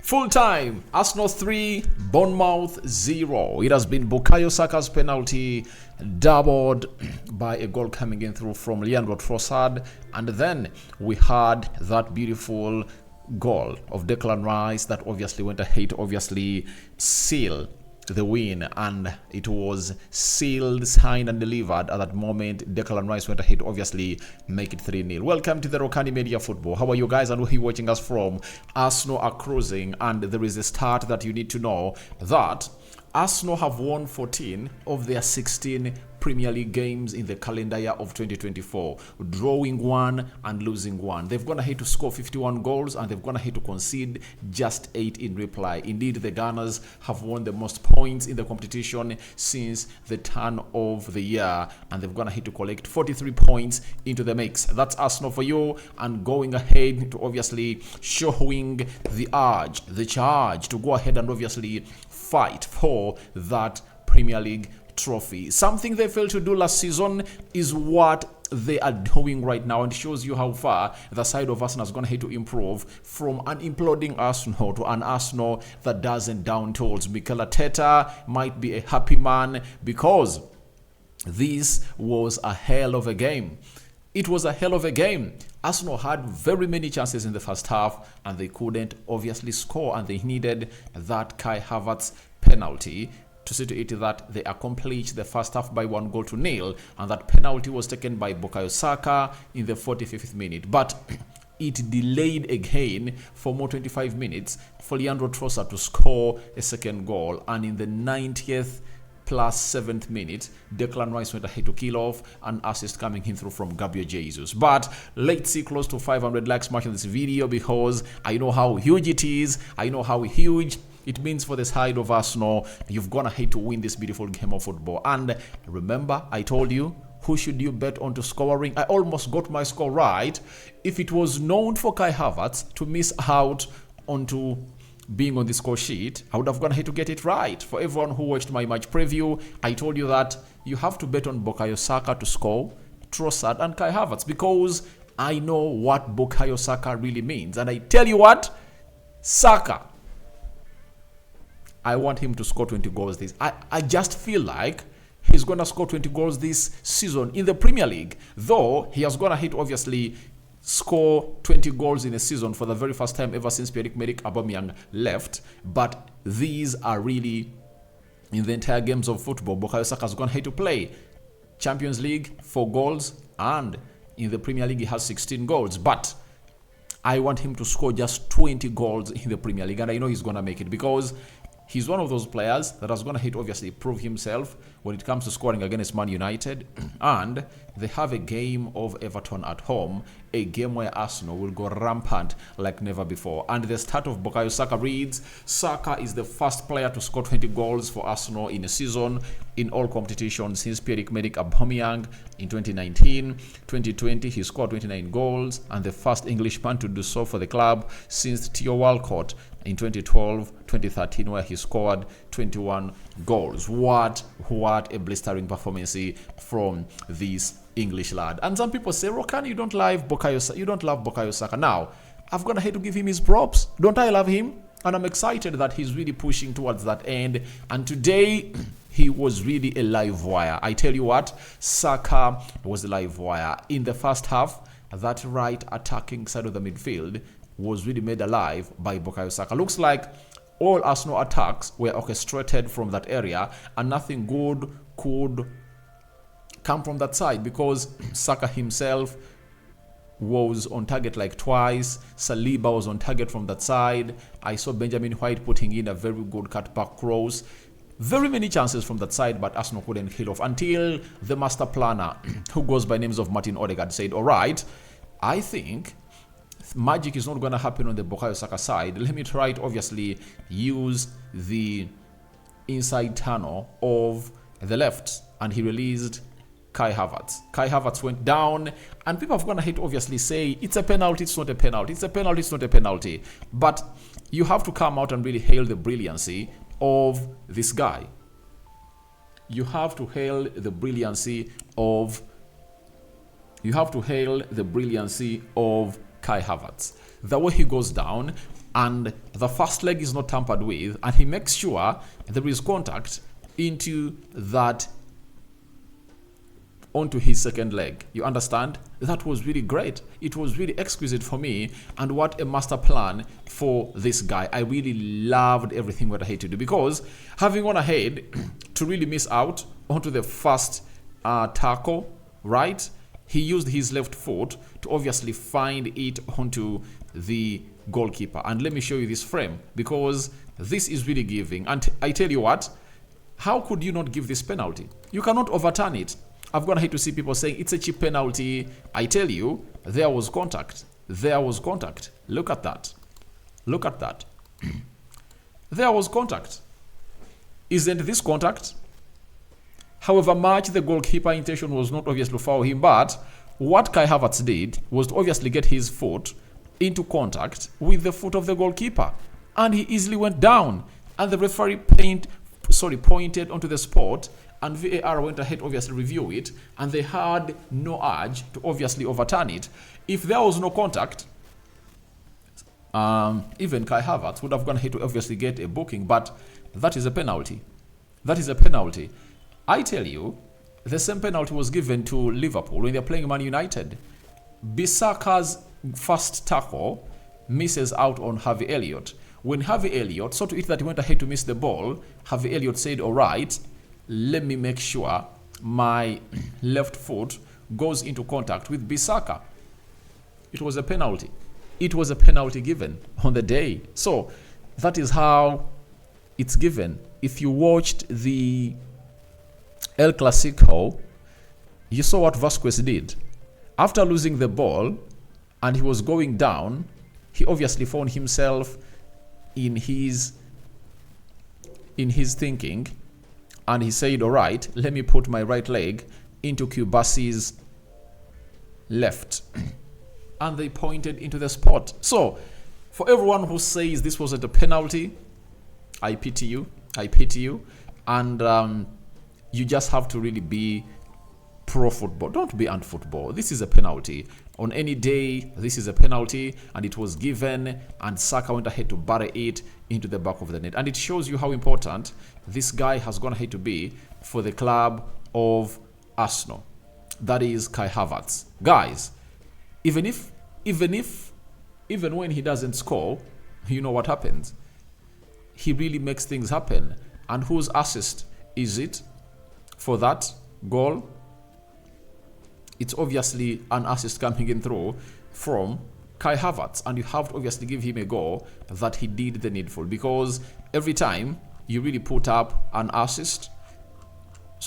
Full time, Arsenal 3, Bournemouth 0. It has been Bukayo Saka's penalty doubled by a goal coming in through from Leandro Trossard. And then we had that beautiful goal of Declan Rice that obviously went ahead to obviously seal the win, and it was sealed, signed and delivered at that moment. Declan Rice went ahead to obviously make it 3-0. Welcome to the Rokani Media Football. How are you guys and where are you watching us from? Arsenal are cruising, and there is a start that you need to know that Arsenal have won 14 of their 16 Premier League games in the calendar year of 2024, drawing 1 and losing 1. They've gone ahead to score 51 goals and they've gone ahead to concede just 8 in reply. Indeed, the Gunners have won the most points in the competition since the turn of the year, and they've gone ahead to collect 43 points into the mix. That's Arsenal for you, and going ahead to obviously showing the urge, the charge to go ahead and obviously fight for that Premier League trophy. Something they failed to do last season is what they are doing right now, and shows you how far the side of Arsenal has gone ahead to improve from an imploding Arsenal to an Arsenal that doesn't down tools. Mikel Arteta might be a happy man because this was a hell of a game. It was a hell of a game. Arsenal had very many chances in the first half and they couldn't obviously score, and they needed that Kai Havertz penalty to see to it that they accomplish the first half by 1-0, and that penalty was taken by Bukayo Saka in the 45th minute. But it delayed again for more 25 minutes for Leandro Trossard to score a second goal, and in the 90th plus 7th minute, Declan Rice went ahead to kill off an assist coming in through from Gabriel Jesus. But let's see close to 500 likes marking this video, because I know how huge it is. I know how huge it means for the side of Arsenal. You've gone ahead to win this beautiful game of football. And remember, I told you, who should you bet on to scoring? I almost got my score right. If it was known for Kai Havertz to miss out onto being on the score sheet, I would have gone ahead to get it right. For everyone who watched my match preview, I told you that you have to bet on Bukayo Saka to score, Trossard and Kai Havertz, because I know what Bukayo Saka really means. And I tell you what, Saka, I want him to score 20 goals this. I just feel like he's going to score 20 goals this season in the Premier League, though he has gone ahead to obviously score 20 goals in a season for the very first time ever since Pierre-Emerick Aubameyang left. But these are really in the entire games of football. Bukayo Saka has gone ahead to play Champions League 4 goals, and in the Premier League he has 16 goals. But I want him to score just 20 goals in the Premier League, and I know he's going to make it, because he's one of those players that has going to hit obviously prove himself when it comes to scoring against Man United. And they have a game of Everton at home, a game where Arsenal will go rampant like never before. And the start of Bukayo Saka reads, Saka is the first player to score 20 goals for Arsenal in a season in all competitions since Pierre-Emerick Aubameyang in 2019. 2020 he scored 29 goals, and the first Englishman to do so for the club since Theo Walcott in 2012-2013, where he scored 21 goals. What a blistering performance from this English lad. And some people say, Rokani, you don't love Bukayo Saka. Now, I've gone ahead to give him his props. Don't I love him? And I'm excited that he's really pushing towards that end. And today, he was really a live wire. I tell you what, Saka was a live wire. In the first half, that right attacking side of the midfield was really made alive by Bukayo Saka. Looks like all Arsenal attacks were orchestrated from that area, and nothing good could come from that side, because Saka himself was on target like twice. Saliba was on target from that side. I saw Benjamin White putting in a very good cut-back cross. Very many chances from that side, but Arsenal couldn't kill off until the master planner, who goes by names of Martin Odegaard, said, all right, I think magic is not going to happen on the Bukayo Saka side. Let me try to obviously use the inside tunnel of the left, and he released Kai Havertz. Kai Havertz went down, and people have gone ahead to obviously say it's a penalty, it's not a penalty, it's a penalty, it's not a penalty. But you have to come out and really hail the brilliancy of this guy. You have to hail the brilliancy of Kai Havertz. The way he goes down, and the first leg is not tampered with, and he makes sure there is contact into that, onto his second leg. You understand? That was really great. It was really exquisite for me, and what a master plan for this guy. I really loved everything what I had to do, because having gone ahead to really miss out onto the first tackle, right? He used his left foot to obviously find it onto the goalkeeper. And let me show you this frame, because this is really giving. And I tell you what, how could you not give this penalty? You cannot overturn it. I've gone ahead to see people saying it's a cheap penalty. I tell you, there was contact. There was contact. Look at that. Look at that. There was contact. Isn't this contact? However much the goalkeeper intention was not obviously to foul him, but what Kai Havertz did was to obviously get his foot into contact with the foot of the goalkeeper, and he easily went down, and the referee pointed onto the spot, and VAR went ahead obviously review it, and they had no urge to obviously overturn it. If there was no contact, even Kai Havertz would have gone ahead to obviously get a booking, but that is a penalty. That is a penalty. I tell you, the same penalty was given to Liverpool when they're playing Man United. Bissaka's first tackle misses out on Harvey Elliott. When Harvey Elliott saw to it that he went ahead to miss the ball, Harvey Elliott said, all right, let me make sure my left foot goes into contact with Bissaka. It was a penalty. It was a penalty given on the day. So that is how it's given. If you watched the El Clasico, you saw what Vasquez did. After losing the ball and he was going down, he obviously found himself in his thinking, and he said, all right, let me put my right leg into Kubasi's left. And they pointed into the spot. So for everyone who says this wasn't a penalty, I pity you. I pity you. And you just have to really be pro football. Don't be anti-football. This is a penalty. On any day, this is a penalty, and it was given, and Saka went ahead to bury it into the back of the net. And it shows you how important this guy has gone ahead to be for the club of Arsenal. That is Kai Havertz. Guys, even when he doesn't score, you know what happens? He really makes things happen. And whose assist is it for that goal? It's obviously an assist coming in through from Kai Havertz, and you have to obviously give him a go that he did the needful, because every time you really put up an assist,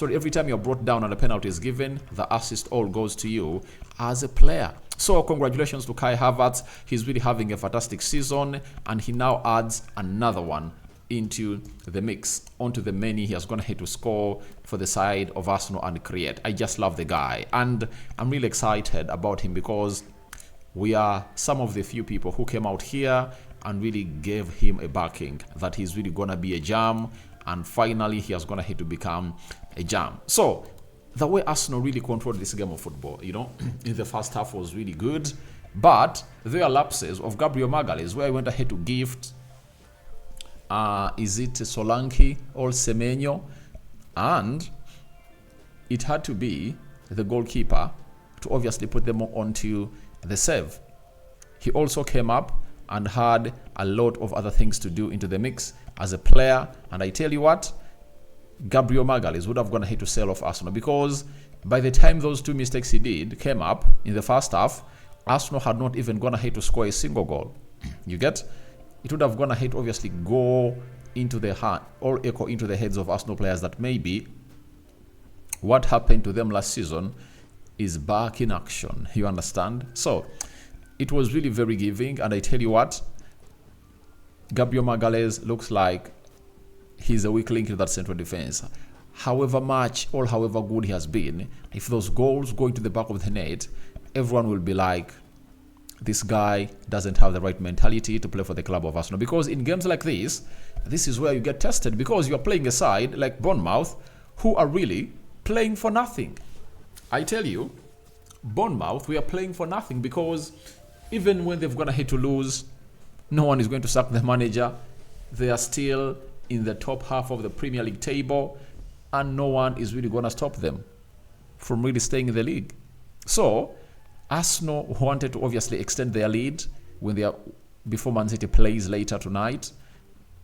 every time you're brought down and a penalty is given, the assist all goes to you as a player. So congratulations to Kai Havertz. He's really having a fantastic season, and he now adds another one into the mix, onto the many. He has gone ahead to score for the side of Arsenal and create. I just love the guy, and I'm really excited about him, because we are some of the few people who came out here and really gave him a backing that he's really gonna be a jam, and finally he has gone ahead to become a jam. So the way Arsenal really controlled this game of football, in the first half was really good, but there are lapses of Gabriel Magalhaes where he went ahead to gift is it Solanke or Semenyo, and it had to be the goalkeeper to obviously put them onto the save. He also came up and had a lot of other things to do into the mix as a player, and I tell you what, Gabriel Magalhaes would have gone ahead to sell off Arsenal, because by the time those two mistakes he did came up in the first half, Arsenal had not even gone ahead to score a single goal. You get? It would have gone ahead to obviously go into the heart or echo into the heads of Arsenal players that maybe what happened to them last season is back in action. You understand? So it was really very giving, and I tell you what, Gabriel Magalhaes looks like he's a weak link in that central defense. However much or however good he has been, if those goals go into the back of the net, everyone will be like, this guy doesn't have the right mentality to play for the club of Arsenal. Because in games like this is where you get tested, because you are playing a side like Bournemouth who are really playing for nothing. I tell you, Bournemouth, we are playing for nothing, because even when they've gone ahead to lose No one is going to sack the manager. They are still in the top half of the Premier League table, and no one is really going to stop them from really staying in the league. So Arsenal wanted to obviously extend their lead before Man City plays later tonight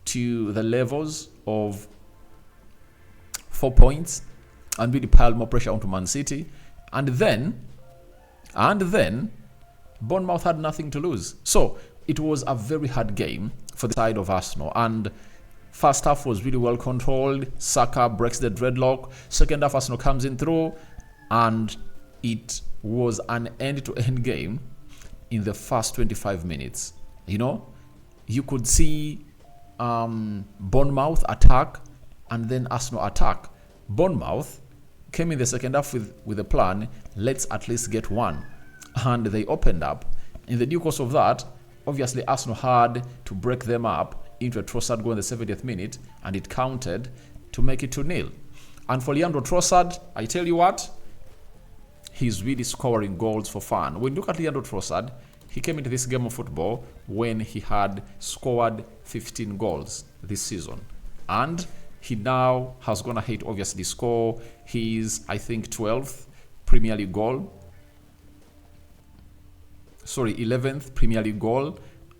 to the levels of 4 points and really pile more pressure onto Man City. And then Bournemouth had nothing to lose. So it was a very hard game for the side of Arsenal. And first half was really well controlled. Saka breaks the dreadlock. Second half, Arsenal comes in through, and it was an end-to-end game in the first 25 minutes. You could see Bournemouth attack and then Arsenal attack. Bournemouth came in the second half with a plan, let's at least get one. And they opened up. In the due course of that, obviously Arsenal had to break them up into a Trossard goal in the 70th minute, and it counted to make it 2-0. And for Leandro Trossard, I tell you what, he's really scoring goals for fun. When you look at Leandro Trossard, he came into this game of football when he had scored 15 goals this season. And he now has gone ahead to obviously score his, I think, 11th Premier League goal,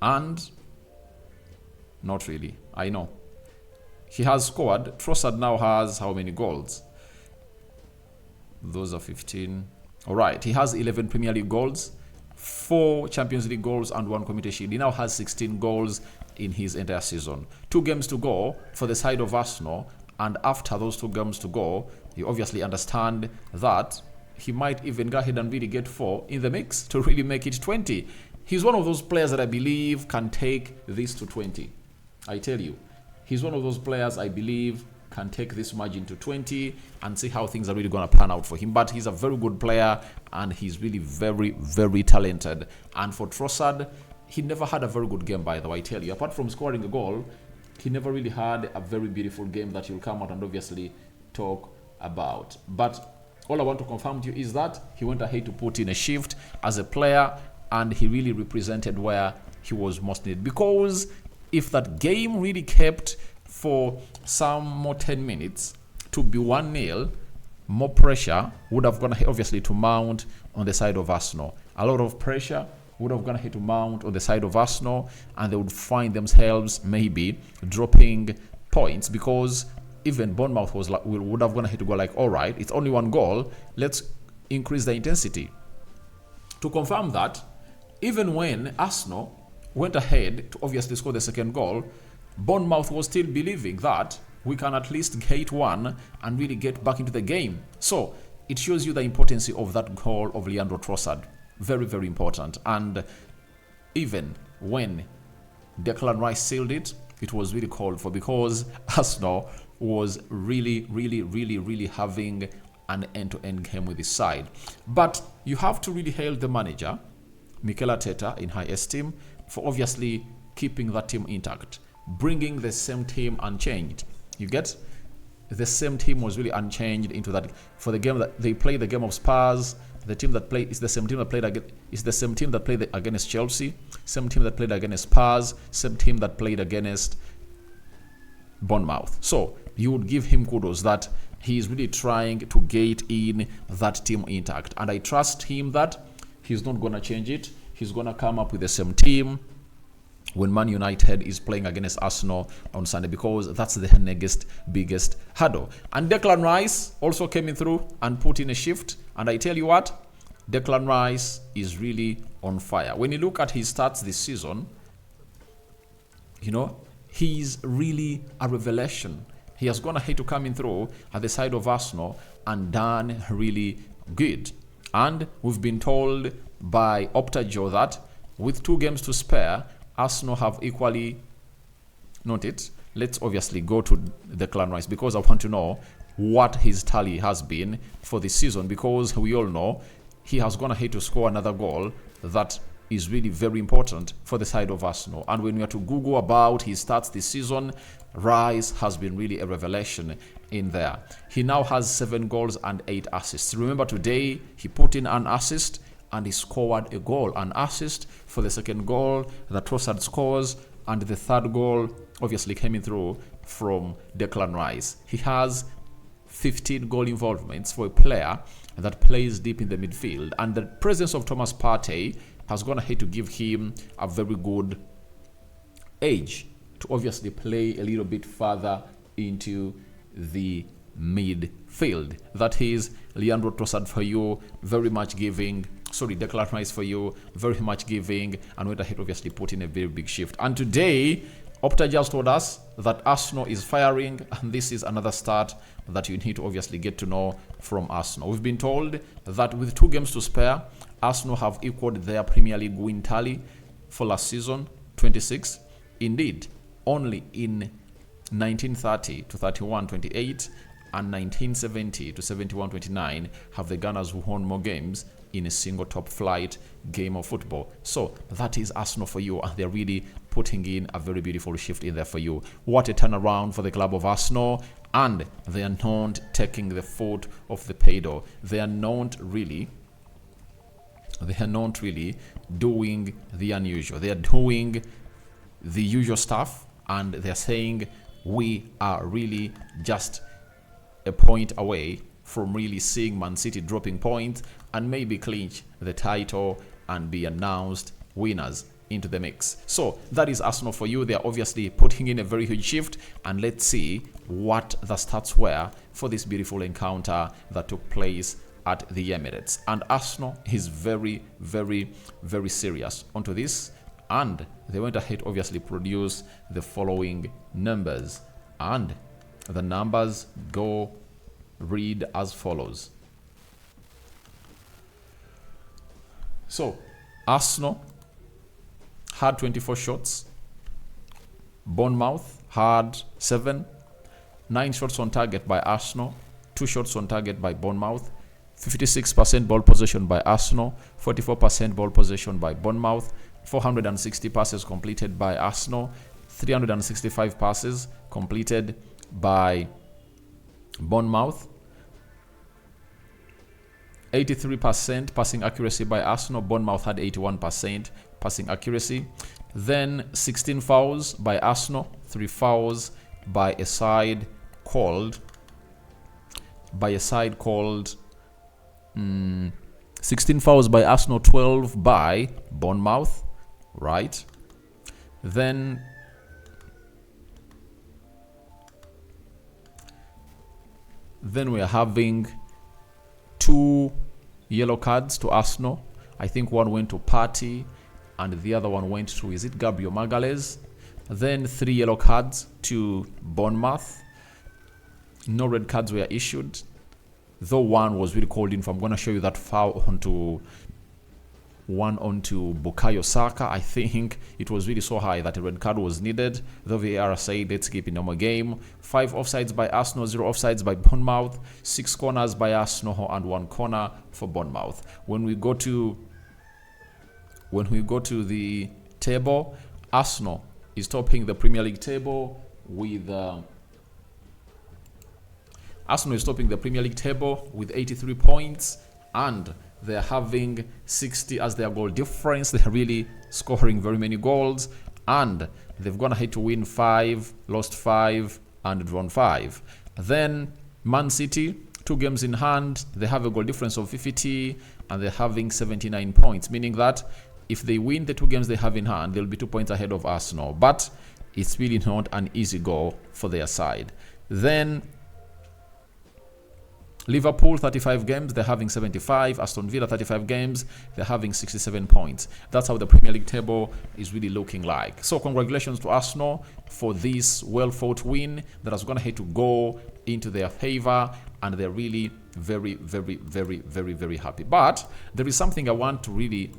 and not really, I know. He has scored, Trossard now has how many goals? Those are 15. All right, he has 11 Premier League goals, 4 Champions League goals, and 1 Community Shield. He now has 16 goals in his entire season. 2 games to go for the side of Arsenal, and after those 2 games to go, you obviously understand that he might even go ahead and really get 4 in the mix to really make it 20. He's one of those players that I believe can take this to 20. I tell you, he's one of those players I believe can take this margin to 20 and see how things are really going to pan out for him. But he's a very good player, and he's really very, very talented. And for Trossard, he never had a very good game, by the way, I tell you. Apart from scoring a goal, he never really had a very beautiful game that you'll come out and obviously talk about. But all I want to confirm to you is that he went ahead to put in a shift as a player, and he really represented where he was most needed. Because if that game really kept for some more 10 minutes to be 1-0, more pressure would have gone obviously to mount on the side of Arsenal. A lot of pressure would have gone ahead to mount on the side of Arsenal, and they would find themselves maybe dropping points, because even Bournemouth would have gone ahead to go like, all right, it's only 1 goal, let's increase the intensity. To confirm that, even when Arsenal went ahead to obviously score the second goal, Bournemouth was still believing that we can at least get 1 and really get back into the game. So it shows you the importance of that goal of Leandro Trossard. Very, very important. And even when Declan Rice sealed it, it was really called for, because Arsenal was really, really, really, really having an end-to-end game with his side. But you have to really hail the manager, Mikel Arteta, in high esteem, for obviously keeping that team intact, bringing the same team unchanged. You get? The same team was really unchanged into that. For the game that they played, the game of Spurs, the team that played is the same team that played against, is the same team that played against Chelsea, same team that played against Spurs, same team that played against Bournemouth. So you would give him kudos that he is really trying to get in that team intact, and I trust him that he's not gonna change it. He's gonna come up with the same team when Man United is playing against Arsenal on Sunday, because that's the next biggest hurdle. And Declan Rice also came in through and put in a shift, and I tell you what, Declan Rice is really on fire. When you look at his stats this season, he's really a revelation. He has gone ahead to come in through at the side of Arsenal and done really good. And we've been told by Opta-Joe that with 2 games to spare, Arsenal have equally noted. Let's obviously go to Declan Rice, because I want to know what his tally has been for this season, because we all know he has gone ahead to score another goal that is really very important for the side of Arsenal. And when we are to Google about his stats this season, Rice has been really a revelation in there. He now has 7 goals and 8 assists. Remember, today he put in an assist, and he scored a goal, an assist for the second goal that Trossard scores, and the third goal obviously came through from Declan Rice. He has 15 goal involvements for a player that plays deep in the midfield, and the presence of Thomas Partey has gone ahead to give him a very good edge to obviously play a little bit further into the midfield. That is Leandro Trossard for you, very much giving. Sorry, Declan Rice for you, very much giving, and went ahead obviously put in a very big shift. And today, Opta just told us that Arsenal is firing, and this is another start that you need to obviously get to know from Arsenal. We've been told that with 2 games to spare, Arsenal have equaled their Premier League win tally for last season, 26. Indeed, only in 1930 to 31-28 and 1970 to 71-29 have the Gunners won more games in a single top flight game of football. So that is Arsenal for you, and they're really putting in a very beautiful shift in there for you. What a turnaround for the club of Arsenal, and they are not taking the foot off the pedal. They are not really doing the unusual. They are doing the usual stuff, and they're saying we are really just a point away from really seeing Man City dropping points and maybe clinch the title and be announced winners into the mix. So that is Arsenal for you. They are obviously putting in a very huge shift, and let's see what the stats were for this beautiful encounter that took place at the Emirates. And Arsenal is very, very, very serious onto this, and they went ahead obviously produce the following numbers, and the numbers go read as follows. So Arsenal had 24 shots, Bournemouth had 7, 9 shots on target by Arsenal, 2 shots on target by Bournemouth, 56% ball possession by Arsenal, 44% ball possession by Bournemouth, 460 passes completed by Arsenal, 365 passes completed by Bournemouth, 83% passing accuracy by Arsenal. Bournemouth had 81% passing accuracy. Then 16 fouls by Arsenal, 3 fouls by a side called 16 fouls by Arsenal, 12 by Bournemouth, right? Then we are having 2 yellow cards to Arsenal. I think one went to Partey and the other one went to, is it Gabriel Magalhaes? Then 3 yellow cards to Bournemouth. No red cards were issued, though one was really called in for. I'm going to show you that foul onto Bukayo Saka. I think it was really so high that a red card was needed. The VAR said let's keep it normal game. 5 offsides by Arsenal, 0 offsides by Bournemouth, 6 corners by Arsenal and 1 corner for Bournemouth. When we go to the table, Arsenal is topping the Premier League table with 83 points, and they're having 60 as their goal difference. They're really scoring very many goals, and they've gone ahead to win 5, lost 5, and drawn 5. Then Man City, 2 games in hand, they have a goal difference of 50, and they're having 79 points, meaning that if they win the 2 games they have in hand, they'll be 2 points ahead of Arsenal. But it's really not an easy goal for their side. Then Liverpool, 35 games, they're having 75. Aston Villa, 35 games, they're having 67 points. That's how the Premier League table is really looking like. So congratulations to Arsenal for this well-fought win that has gone ahead to go into their favor, and they're really very, very, very, very, very happy. But there is something I want to really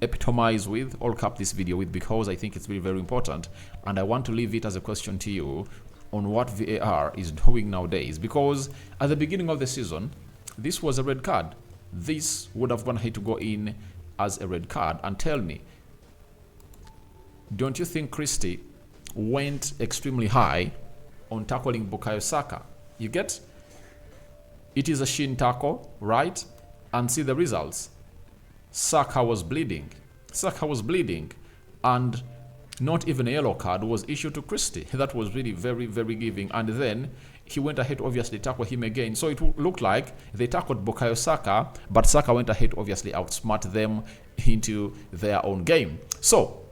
epitomize with, or cap this video with, because I think it's really very important, and I want to leave it as a question to you on what VAR is doing nowadays. Because at the beginning of the season, this was a red card. This would have gone ahead to go in as a red card. And tell me, don't you think Christie went extremely high on tackling Bukayo Saka? You get? It is a shin tackle, right? And see the results. Saka was bleeding. Saka was bleeding. And not even a yellow card was issued to Christie. That was really very, very giving. And then he went ahead, obviously, tackle him again. So it looked like they tackled Bukayo Saka, but Saka went ahead, obviously, outsmart them into their own game. So,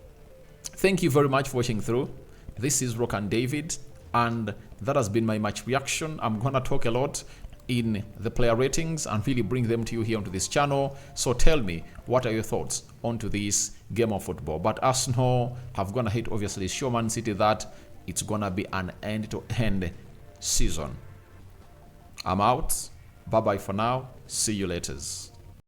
thank you very much for watching through. This is Rokani David, and that has been my match reaction. I'm going to talk a lot in the player ratings and really bring them to you here onto this channel. So tell me, what are your thoughts onto this game of football? But Arsenal have gone ahead, obviously, show Man City that it's going to be an end-to-end season. I'm out. Bye-bye for now. See you later.